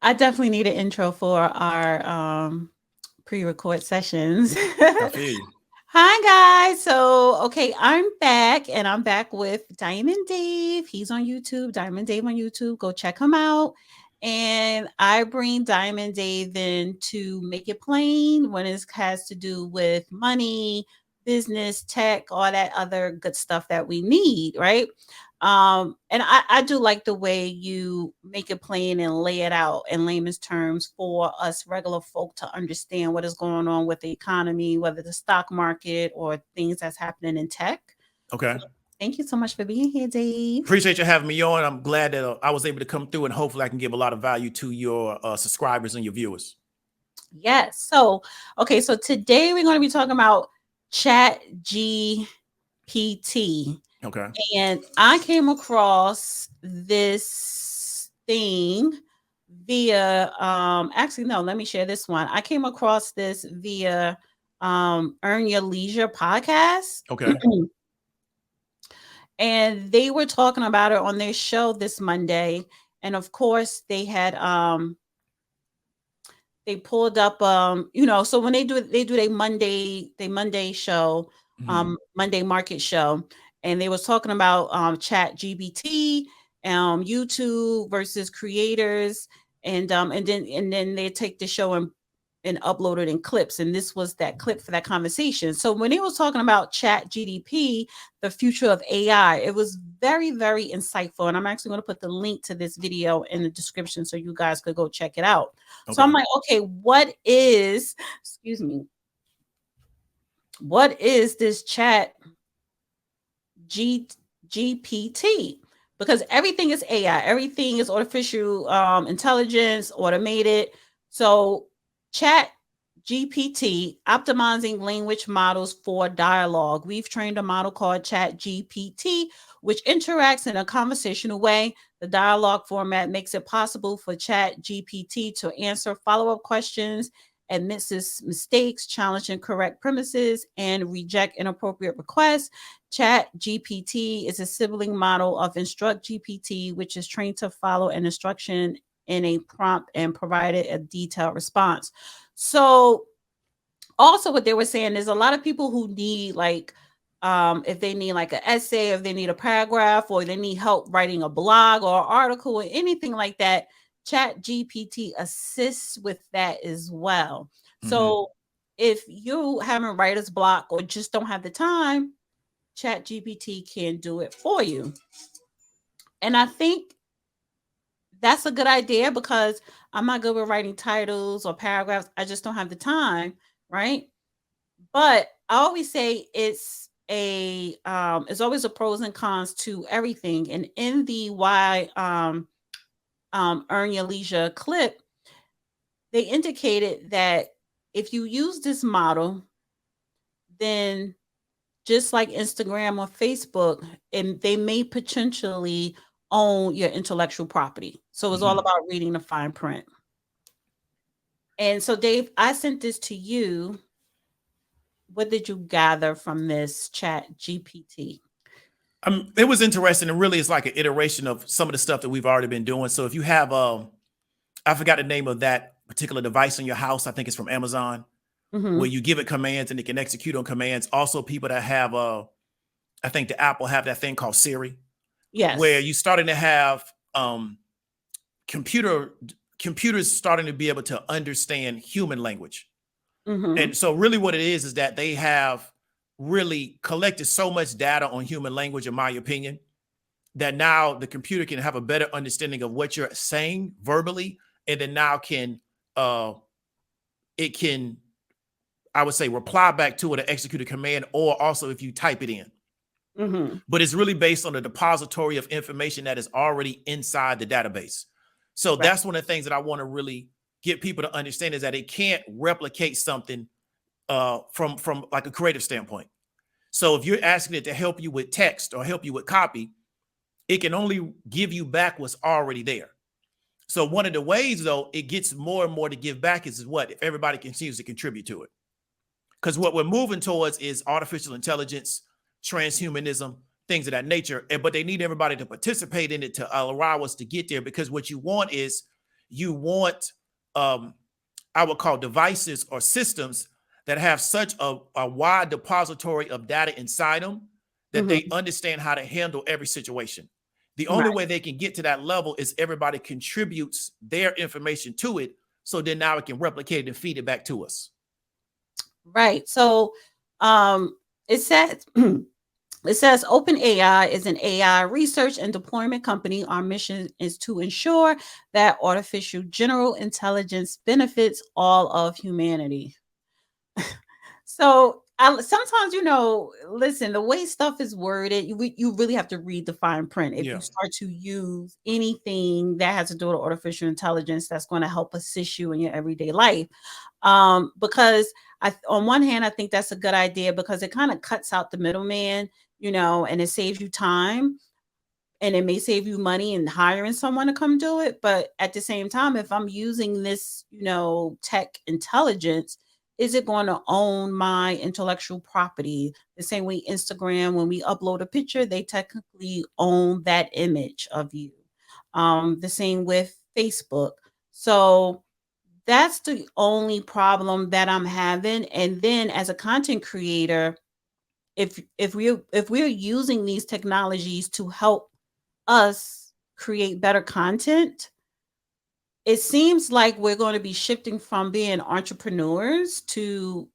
I definitely need an intro for our pre-record sessions. I feel you. Hi guys. So, okay, I'm back and I'm back with Diamond Dave. He's on YouTube, Diamond Dave on YouTube. Go check him out. And I bring Diamond Dave in to make it plain when it has to do with money, business, tech, all that other good stuff that we need, right? And I do like the way you make it plain and lay it out in layman's terms for us regular folk to understand what is going on with the economy, whether the stock market or things that's happening in tech. Okay. So thank you so much for being here, Dave. Appreciate you having me on. I'm glad that I was able to come through and hopefully I can give a lot of value to your subscribers and your viewers. Yes. So, okay, so today we're going to be talking about Chat GPT. Okay. And I came across this thing via actually no, let me share this one. I came across this via Earn Your Leisure podcast. Okay. And they were talking about it on their show this Monday. And of course they pulled up so when they do their Monday show, Monday market show, and they was talking about Chat GPT, YouTube versus creators, and then they take the show and upload it in clips, and this was that clip for that conversation. So when he was talking about Chat GDP, the future of AI, it was very, very insightful, and I'm actually going to put the link to this video in the description so you guys could go check it out. Okay. So I'm like, okay, excuse me, what is this Chat GPT? Because everything is AI, everything is artificial intelligence, automated. So Chat GPT, optimizing language models for dialogue. We've trained a model called Chat GPT, which interacts in a conversational way. The dialogue format makes it possible for Chat GPT to answer follow-up questions, admits mistakes, challenge incorrect premises, and reject inappropriate requests. Chat GPT is a sibling model of Instruct GPT, which is trained to follow an instruction in a prompt and provided a detailed response. So also what they were saying, there's a lot of people who need if they need like an essay, if they need a paragraph, or they need help writing a blog or article or anything like that, Chat GPT assists with that as well. So if you having writer's block or just don't have the time, Chat GPT can do it for you. And I think that's a good idea because I'm not good with writing titles or paragraphs. I just don't have the time, right? But I always say it's always a pros and cons to everything. And in the Earn Your Leisure clip, they indicated that if you use this model, then just like Instagram or Facebook, and they may potentially own your intellectual property. So it's all about reading the fine print. And so, Dave, I sent this to you. What did you gather from this Chat GPT? It was interesting, and really it's like an iteration of some of the stuff that we've already been doing. So if you have I forgot the name of that particular device in your house, I think it's from Amazon, where you give it commands and it can execute on commands. Also, people that have I think the Apple have that thing called Siri. Yes. Where you starting to have computers starting to be able to understand human language. And so really what it is that they have really collected so much data on human language, in my opinion, that now the computer can have a better understanding of what you're saying verbally, and then now it can, I would say, reply back to it or execute a command, or also if you type it in. But it's really based on the depository of information that is already inside the database. So that's one of the things that I want to really get people to understand, is that it can't replicate something from like a creative standpoint. So if you're asking it to help you with text or help you with copy, it can only give you back what's already there. So one of the ways, though, it gets more and more to give back is what? If everybody continues to contribute to it. Because what we're moving towards is artificial intelligence, transhumanism, things of that nature. But they need everybody to participate in it to allow us to get there. Because what you want is you want, I would call devices or systems that have such a wide depository of data inside them that they understand how to handle every situation. The only way they can get to that level is everybody contributes their information to it. So then now it can replicate it and feed it back to us. Right. So it says it says OpenAI is an AI research and deployment company. Our mission is to ensure that artificial general intelligence benefits all of humanity. So sometimes, listen, the way stuff is worded, you really have to read the fine print. If you start to use anything that has to do with artificial intelligence, that's going to help assist you in your everyday life. Because on one hand, I think that's a good idea because it kind of cuts out the middleman, and it saves you time. And it may save you money in hiring someone to come do it. But at the same time, if I'm using this, tech intelligence, is it going to own my intellectual property? The same way Instagram, when we upload a picture, they technically own that image of you. The same with Facebook. So that's the only problem that I'm having. And then as a content creator, if we're using these technologies to help us create better content, it seems like we're going to be shifting from being entrepreneurs to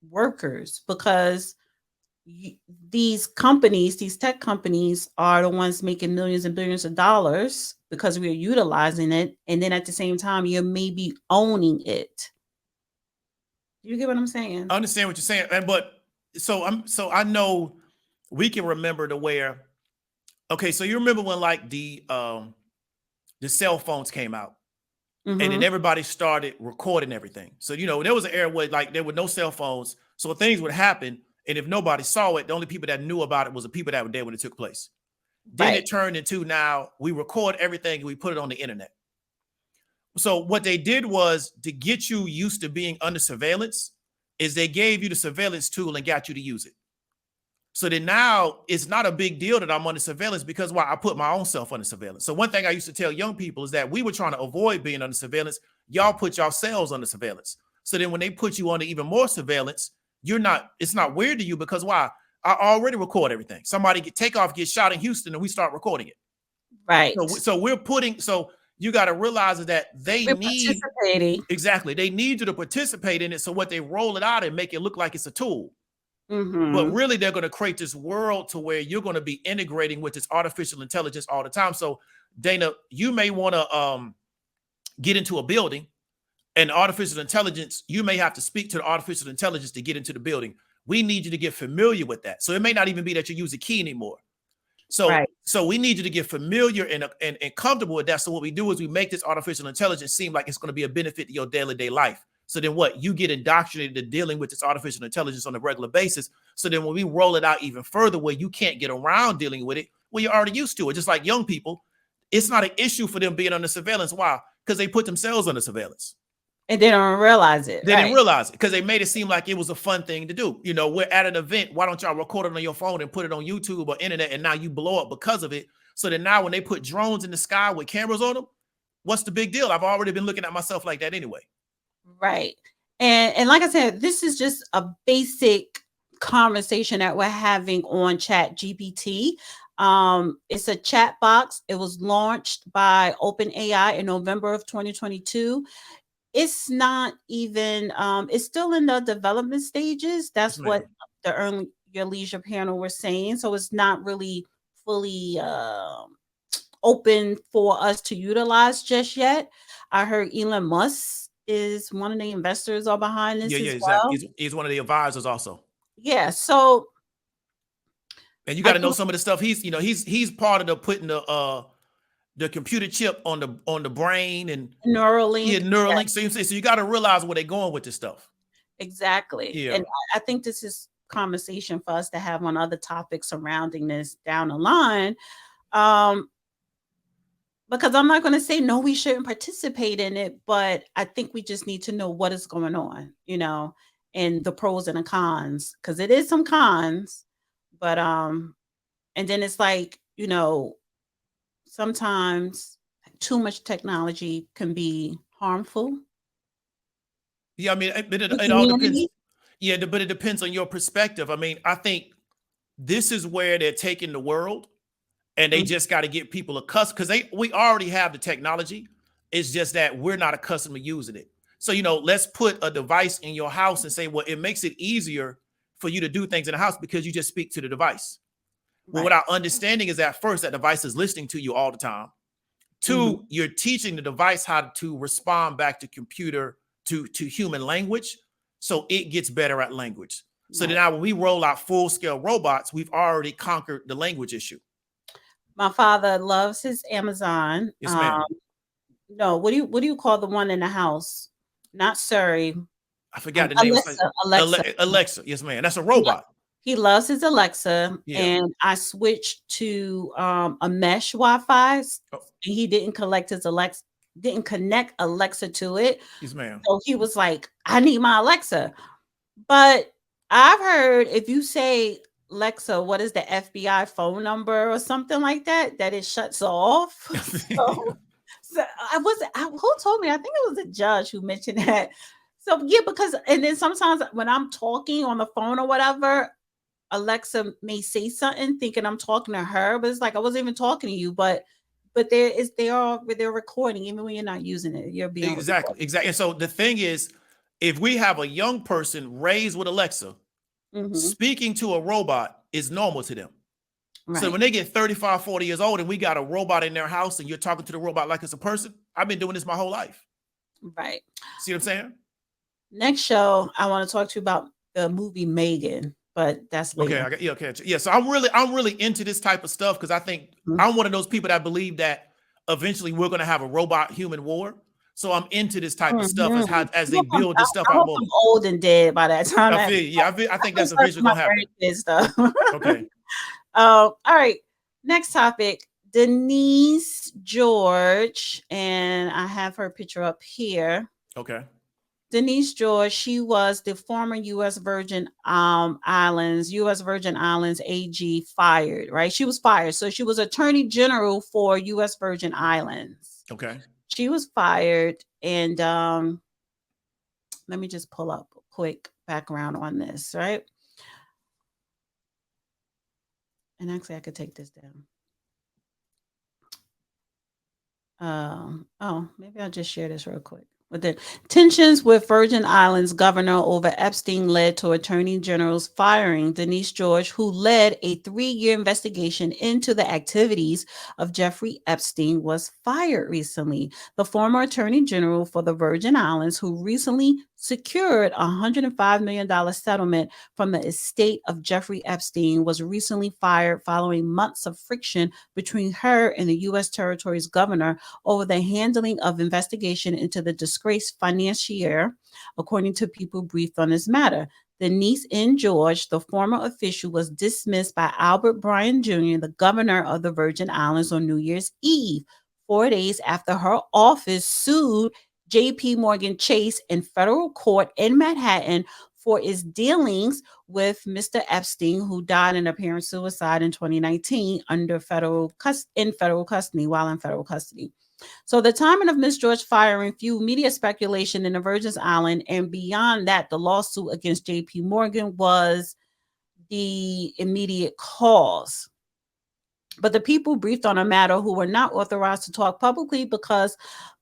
workers because these tech companies are the ones making millions and billions of dollars because we're utilizing it. And then at the same time, you're maybe owning it. You get what I'm saying? I understand what you're saying. So I know we can remember to where, okay, so you remember when like the cell phones came out and then everybody started recording everything. So, there was an era where like there were no cell phones. So things would happen. And if nobody saw it, the only people that knew about it was the people that were there when it took place. Then it turned into now we record everything and we put it on the internet. So what they did was to get you used to being under surveillance is they gave you the surveillance tool and got you to use it. So then now it's not a big deal that I'm under surveillance because why? I put my own self under surveillance. So one thing I used to tell young people is that we were trying to avoid being under surveillance. Y'all put yourselves under surveillance. So then when they put you under even more surveillance, it's not weird to you because why? I already record everything. Somebody gets shot in Houston and we start recording it. Right. So you got to realize that they need participating. Exactly. They need you to participate in it. So what they roll it out and make it look like it's a tool. But really, they're going to create this world to where you're going to be integrating with this artificial intelligence all the time. So, Dana, you may want to get into a building and artificial intelligence, you may have to speak to the artificial intelligence to get into the building. We need you to get familiar with that. So it may not even be that you use a key anymore. So we need you to get familiar and comfortable with that. So what we do is we make this artificial intelligence seem like it's going to be a benefit to your daily life. So then what? You get indoctrinated to dealing with this artificial intelligence on a regular basis. So then when we roll it out even further where you can't get around dealing with it, well, you're already used to it. Just like young people, it's not an issue for them being under surveillance. Why? Because they put themselves under surveillance. And they don't realize it. They didn't realize it because they made it seem like it was a fun thing to do. We're at an event. Why don't y'all record it on your phone and put it on YouTube or internet? And now you blow up because of it. So then now when they put drones in the sky with cameras on them, what's the big deal? I've already been looking at myself like that anyway. Right. And like I said, this is just a basic conversation that we're having on ChatGPT. It's a chat box. It was launched by OpenAI in November of 2022. It's not even, it's still in the development stages. That's what the Earn Your Leisure panel were saying. So it's not really fully open for us to utilize just yet. I heard Elon Musk is one of the investors are behind this as well. Exactly. He's one of the advisors also. Yeah. So, and you got to know some of the stuff. He's part of the putting the computer chip on the brain and Neuralink. Yeah, Neuralink. So you got to realize where they're going with this stuff. Exactly. Yeah. And I think this is conversation for us to have on other topics surrounding this down the line. Because I'm not going to say no, we shouldn't participate in it, but I think we just need to know what is going on, and the pros and the cons, because it is some cons, but and then it's like, sometimes too much technology can be harmful? Yeah, I mean, The it all depends. community? Yeah, but it depends on your perspective. I mean, I think this is where they're taking the world, and they Mm, just got to get people accustomed because we already have the technology. It's just that we're not accustomed to using it. So, let's put a device in your house and say, well, it makes it easier for you to do things in the house because you just speak to the device. Well, what right. our understanding is at first that device is listening to you all the time. Mhm. Two, you're teaching the device how to respond back to computer to human language, so it gets better at language. So then Right. now when we roll out full scale robots, we've already conquered the language issue. My father loves his Amazon. Yes, ma'am. No, what do you call the one in the house? Not Surrey. I forgot the name. It's like Alexa. Alexa. Yes, ma'am. That's a He lo robot. he loves his Alexa, Yeah. and I switched to, a mesh Wi-Fi, Oh, and he didn't connect Alexa to it, yes, ma'am. so he was like, "I need my Alexa." But I've heard if you say, "Alexa, what is the FBI phone number?" or something like that, that it shuts off. So so who told me? I think it was a judge who mentioned that. So yeah, because and then sometimes when I'm talking on the phone or whatever, Alexa may say something thinking I'm talking to her, but it's like I wasn't even talking to you. But they're recording even when you're not using it. You're being Exactly. recorded. Exactly. And so the thing is, if we have a young person raised with Alexa, Hmm. speaking to a robot is normal to them. So Right. when they get 35, 40 years old and we got a robot in their house and you're talking to the robot like it's a person, I've been doing this my whole life. Right. See what I'm saying? Next show, I want to talk to you about the movie Megan, but that's Okay, later. yeah, okay. Yeah, so I'm really into this type of stuff because I think Mhm. I'm one of those people that believe that eventually we're gonna have a robot human war. So I'm into this type of stuff Mhm. as I they hope I'm, build I, this stuff I out hope more. I'm old and dead by that time. I That feel yeah, I I think feel that's sorry for eventually my gonna happen. grandkids though. Okay, All right. Next topic. Denise George, and I have her picture up here. okay, Denise George, she was the former U.S. Virgin Islands AG fired, right? She was fired. So she was Attorney General for U.S. Virgin Islands. okay. She was fired, and let me just pull up a quick background on this, right? And actually, I could take this down. Maybe I'll just share this real quick. With the tensions with Virgin Islands governor over Epstein led to Attorney General's firing Denise George, who led a 3-year investigation into the activities of Jeffrey Epstein, was fired recently. The former Attorney General for the Virgin Islands, who recently secured a $105 million settlement from the estate of Jeffrey Epstein, was recently fired following months of friction between her and the U.S. territory's governor over the handling of investigation into the disgraced financier, according to people briefed on this matter. Denise N. George, the former official, was dismissed by Albert Bryan Jr., the governor of the Virgin Islands, on New Year's Eve, 4 days after her office sued JP Morgan Chase in federal court in Manhattan for its dealings with Mr. Epstein, who died in apparent suicide in 2019 while in federal custody. So the timing of Miss George firing fueled media speculation in the Virgin Islands, and beyond that, the lawsuit against JP Morgan was the immediate cause. But the people briefed on a matter who were not authorized to talk publicly because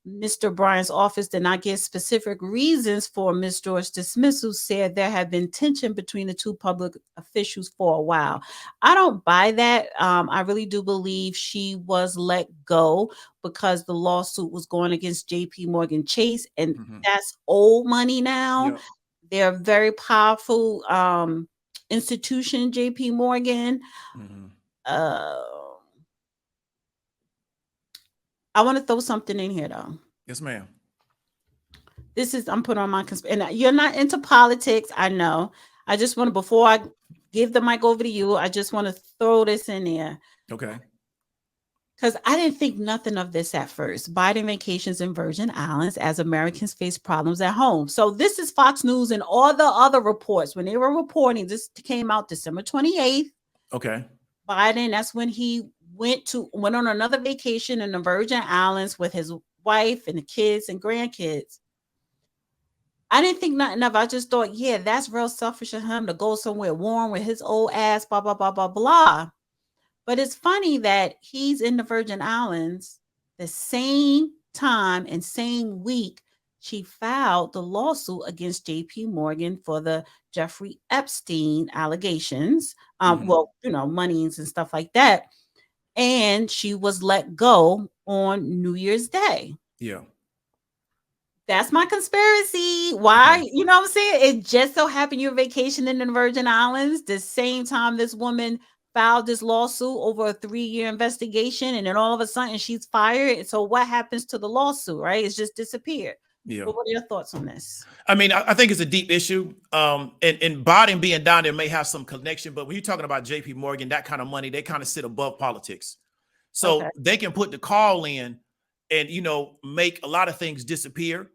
Mr. Bryan's office did not give specific reasons for Ms. George's dismissal, said there had been tension between the two public officials for a while. I don't buy that. I really do believe she was let go because the lawsuit was going against JP Morgan Chase, and Hmm. that's old money now. Yeah. They're a very powerful institution, JP Morgan. Hmm. Uh, I want to throw something in here though. Yes, ma'am. I'm putting on my and you're not into politics. I know. I just want to, before I give the mic over to you, I just want to throw this in there Okay. because I didn't think nothing of this at first. Biden vacations in Virgin Islands as Americans face problems at home. So this is Fox News and all the other reports when they were reporting. This came out December 28th. Okay. Biden, that's when he went on another vacation in the Virgin Islands with his wife and the kids and grandkids. I didn't think nothing of it. I just thought, yeah, that's real selfish of him to go somewhere warm with his old ass, blah, blah, blah, blah, blah. But it's funny that he's in the Virgin Islands the same time and same week she filed the lawsuit against JP Morgan for the Jeffrey Epstein allegations. Well, monies and stuff like that. And she was let go on New Year's Day. Yeah. That's my conspiracy. Why? You know what I'm saying? It just so happened you're vacationing in the Virgin Islands the same time this woman filed this lawsuit over a 3-year investigation, and then all of a sudden she's fired. So what happens to the lawsuit, right? It's just disappeared. Yeah. But what are your thoughts on this? I mean, I think it's a deep issue. And Biden being down there may have some connection, but when you're talking about JP Morgan, that kind of money, they kind of sit above politics. So they can put the call in and, make a lot of things disappear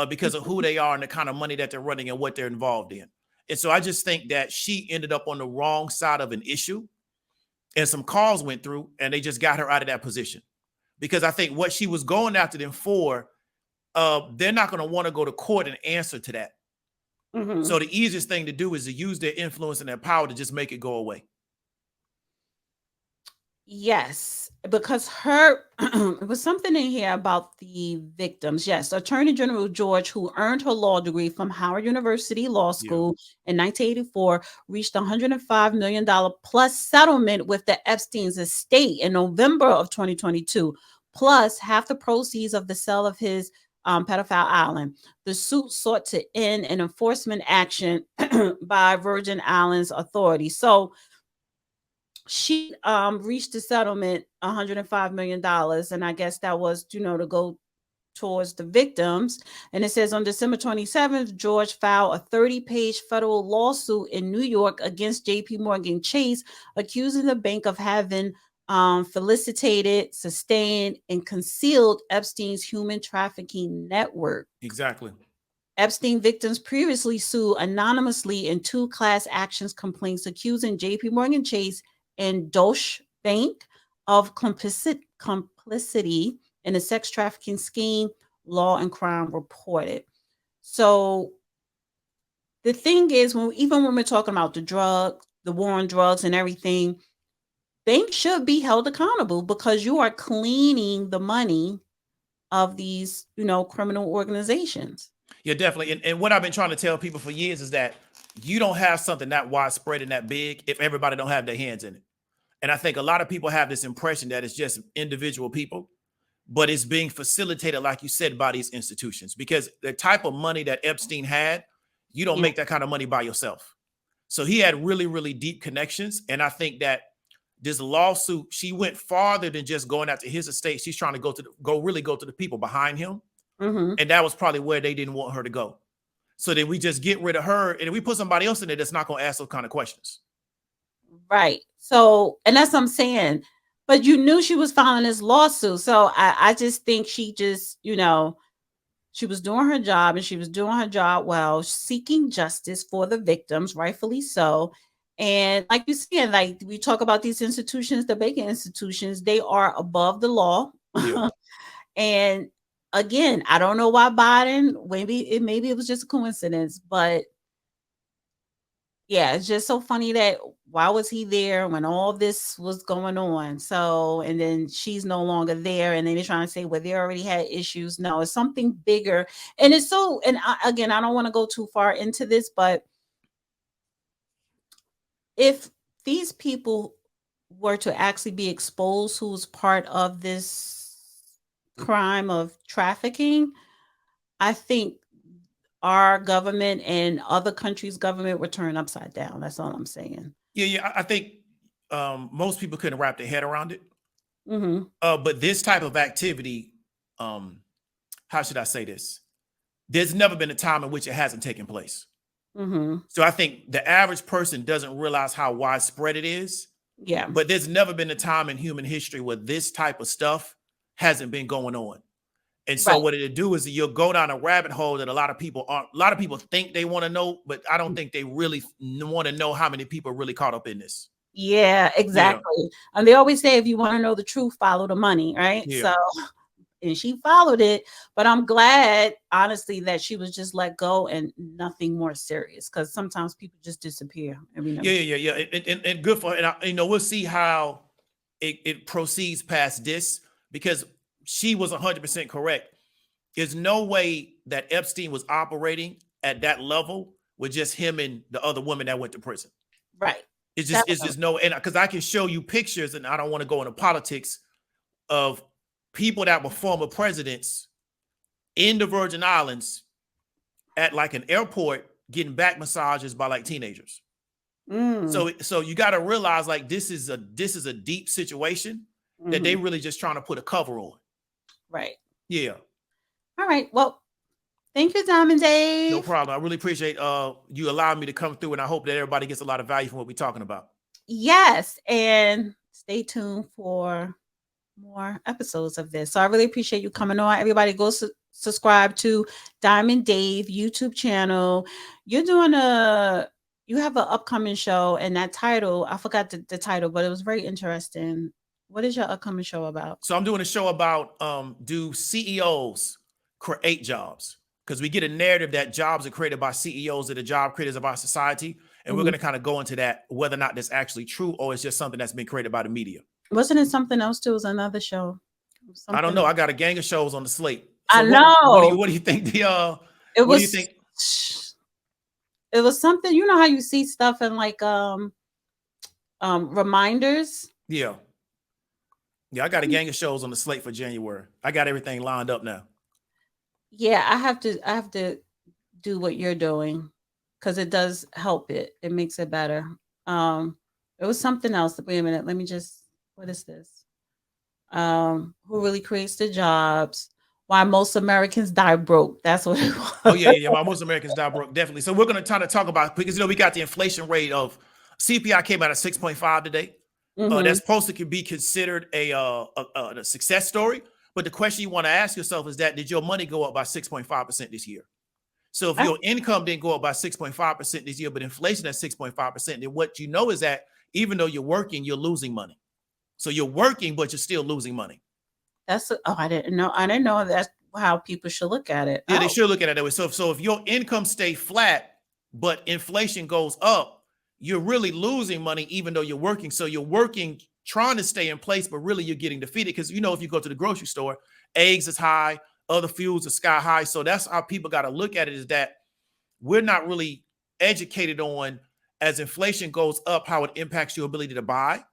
because of who they are and the kind of money that they're running and what they're involved in. And so I just think that she ended up on the wrong side of an issue, and some calls went through and they just got her out of that position, because I think what she was going after them for, they're not going to want to go to court and answer to that. So the easiest thing to do is to use their influence and their power to just make it go away. Yes, because it was something in here about the victims. Yes, Attorney General George, who earned her law degree from Howard University Law School in 1984, reached $105 million plus settlement with the Epstein's estate in November of 2022, plus half the proceeds of the sale of his pedophile island. The suit sought to end an enforcement action by Virgin Islands authorities. So she reached a settlement, $105 million, and I guess that was, to go towards the victims. And it says on December 27th, George filed a 30-page federal lawsuit in New York against JP Morgan Chase, accusing the bank of having felicitated, sustained, and concealed Epstein's human trafficking network. Exactly. Epstein victims previously sued anonymously in 2 class actions complaints accusing JP Morgan Chase and Deutsche Bank of complicity in a sex trafficking scheme, Law and Crime reported. So the thing is, even when we're talking about the war on drugs and everything, banks should be held accountable because you are cleaning the money of these, criminal organizations. Yeah, definitely. And what I've been trying to tell people for years is that you don't have something that widespread and that big if everybody don't have their hands in it. And I think a lot of people have this impression that it's just individual people, but it's being facilitated, like you said, by these institutions, because the type of money that Epstein had, you don't make that kind of money by yourself. So he had really, really deep connections. And I think that this lawsuit, she went farther than just going after his estate. She's trying to go to the people behind him. And that was probably where they didn't want her to go. So then we just get rid of her and we put somebody else in there that's not going to ask those kind of questions. Right. So, and that's what I'm saying. But you knew she was filing this lawsuit. So I just think she just, she was doing her job, and she was doing her job well, seeking justice for the victims, rightfully so. And like you said, like we talk about these institutions, the banking institutions, they are above the law. Yeah. And again, I don't know why Biden, maybe it was just a coincidence, but yeah, it's just so funny that why was he there when all this was going on? So, and then she's no longer there, and then they're trying to say, well, they already had issues. No, it's something bigger. And it's so, and again, I don't want to go too far into this, but if these people were to actually be exposed, who's part of this crime of trafficking, I think our government and other countries' government would turn upside down. That's all I'm saying. Yeah. I think most people couldn't wrap their head around it. But this type of activity, how should I say this? There's never been a time in which it hasn't taken place. So I think the average person doesn't realize how widespread it is. Yeah. But there's never been a time in human history where this type of stuff hasn't been going on. And so what it'll do is you'll go down a rabbit hole that a lot of people think they want to know, but I don't think they really want to know how many people are really caught up in this. Yeah, exactly. And they always say, if you want to know the truth, follow the money, right? Yeah. So, and she followed it, but I'm glad, honestly, that she was just let go and nothing more serious. Because sometimes people just disappear, and we never. Yeah. And good for her. And you know, we'll see how it proceeds past this, because she was 100% correct. There's no way that Epstein was operating at that level with just him and the other woman that went to prison. Right. It's just no, and because I can show you pictures, and I don't want to go into politics, of people that were former presidents in the Virgin Islands at like an airport getting back massages by like teenagers. So you got to realize, like, this is a deep situation that they really just trying to put a cover on. Right. Yeah. All right. Well, thank you, Diamond Dave. No problem. I really appreciate you allowing me to come through, and I hope that everybody gets a lot of value from what we're talking about. Yes, and stay tuned for more episodes of this. So I really appreciate you coming on. Everybody go subscribe to Diamond Dave YouTube channel. You have an upcoming show, and that title, I forgot the title, but it was very interesting. What is your upcoming show about? So I'm doing a show about do CEOs create jobs? Because we get a narrative that jobs are created by CEOs, that are job creators of our society. And we're going to kind of go into that, whether or not that's actually true, or it's just something that's been created by the media. Wasn't it something else too? It was another show. I don't know. I got a gang of shows on the slate. So I know. What do you think? Do you think? It was something, you know how you see stuff in like reminders? Yeah. Yeah, I got a gang of shows on the slate for January. I got everything lined up now. Yeah, I have to do what you're doing, because it does help it. It makes it better. It was something else. Wait a minute. Let me just, what is this? Who really creates the jobs? Why most Americans die broke. That's what it was. Oh, yeah. Why most Americans die broke. Definitely. So we're going to try to talk about, because, we got the inflation rate of CPI came out at 6.5 today. That's supposed to be considered a success story. But the question you want to ask yourself is that, did your money go up by 6.5% this year? So if your income didn't go up by 6.5% this year, but inflation at 6.5%, then what you know is that even though you're working, you're losing money. So you're working, but you're still losing money. I didn't know that's how people should look at it. Yeah, they should look at it that way. So if your income stay flat, but inflation goes up, you're really losing money, even though you're working. So you're working, trying to stay in place, but really you're getting defeated. Because, if you go to the grocery store, eggs is high, other fuels are sky high. So that's how people got to look at it, is that we're not really educated on, as inflation goes up, how it impacts your ability to buy.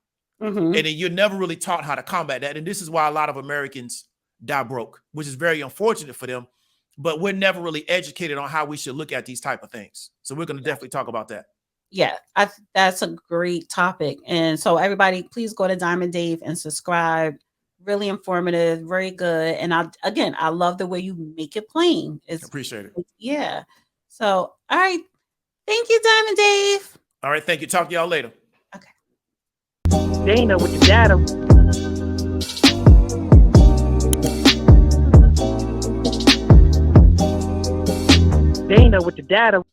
And then you're never really taught how to combat that. And this is why a lot of Americans die broke, which is very unfortunate for them. But we're never really educated on how we should look at these type of things. So we're going to definitely talk about that. Yeah, that's a great topic. And so everybody, please go to Diamond Dave and subscribe. Really informative, very good. And I love the way you make it plain. Appreciate it. Yeah. So, all right. Thank you, Diamond Dave. All right. Thank you. Talk to y'all later. Okay. Dana with the data. Dana with the data.